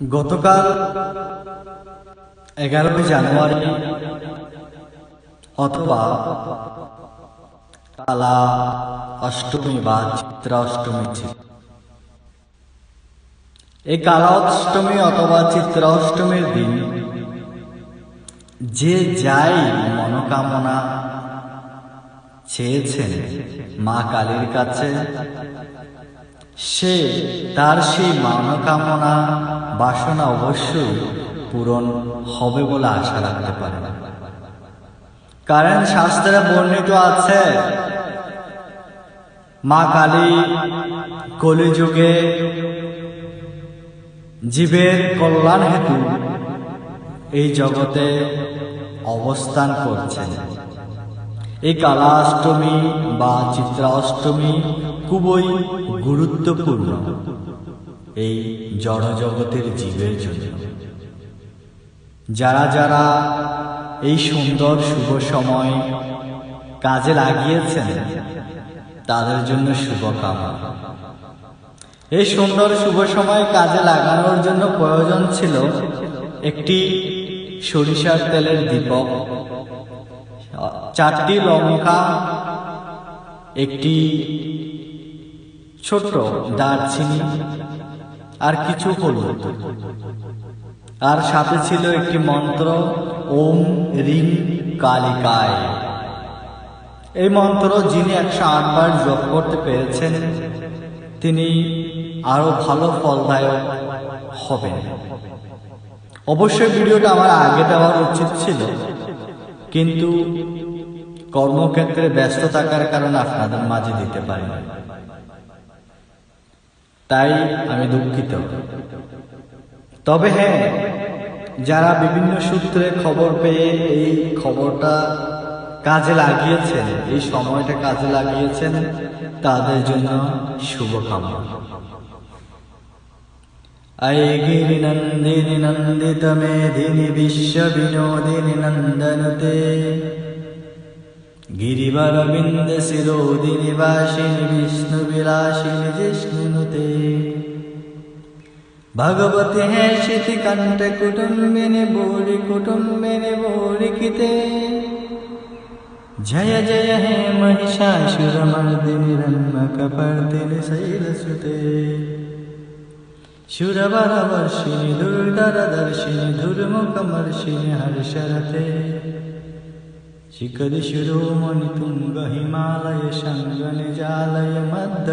গতকাল 11 জানুয়ারি অথবা কালা অষ্টমী বা চিত্রা অষ্টমী ছিল। এই কালা অষ্টমী অথবা চিত্রা অষ্টমীর দিন যে যাই মনোকামনা চেয়েছেন মা কালীর কাছে, সে তার সেই মনোকামনা বাসনা অবশ্যই পূরণ হবে বলে আশা রাখতে পারে। কারণ শাস্ত্রে বর্ণিত আছে, মা কালী কলিযুগে জীবের কল্যাণ হেতু এই জগতে অবস্থান করছেন। এই কালা অষ্টমী বা চিত্রা অষ্টমী খুবই গুরুত্বপূর্ণ এই জড় জগতের জীবের জন্য। যারা যারা এই সুন্দর শুভ সময় কাজে লাগিয়েছেন তাদের জন্য শুভকামনা। এই সুন্দর শুভ সময় কাজে লাগানোর জন্য প্রয়োজন ছিল একটি সরিষার তেলের দীপক, 4টি লঙ্কা, একটি ছোট দারচিনি আর কিছু হলুদ, আর সাথে ছিল একটি মন্ত্র, ওম রিং কালিকায়। এই মন্ত্র যিনি 108 বার জপ করতে পেরেছেন তিনি আরো ভালো ফলদায়ক হবেন। অবশ্যই ভিডিওটা আমার আগে দেওয়া উচিত ছিল, কিন্তু কর্মক্ষেত্রে ব্যস্ত থাকার কারণে আপনাদের মাঝে দিতে পারিনি, তাই আমি দুঃখিত। তবে হ্যাঁ, যারা বিভিন্ন সূত্রে খবর পেয়ে এই খবরটা কাজে লাগিয়েছেন, এই সময়টা কাজে লাগিয়েছেন, তাদের জন্য শুভকামনা। আয়ে গিরি নন্দিনী নন্দিত মেধিনী বিশ্ব বিনোদিনী নন্দনতে গিরিবর বিন্দ শিরোদিনী বাসিনী বিষ্ণু বিলাসিনী জিষ্ণুতে भगवती है शिति कंठ कुटुम्बिनी बोरिकिते जय जय हे महिषासुरमर्दिनी रन्मकपर्दिनी शैलसुते शूरवरवर्षिणि दुर्धरदर्शिनि धुर्मुखमर्षिणि हर्षरते शिखरि शिरोमणि तुंग हिमालय शंगनिजालय मध्य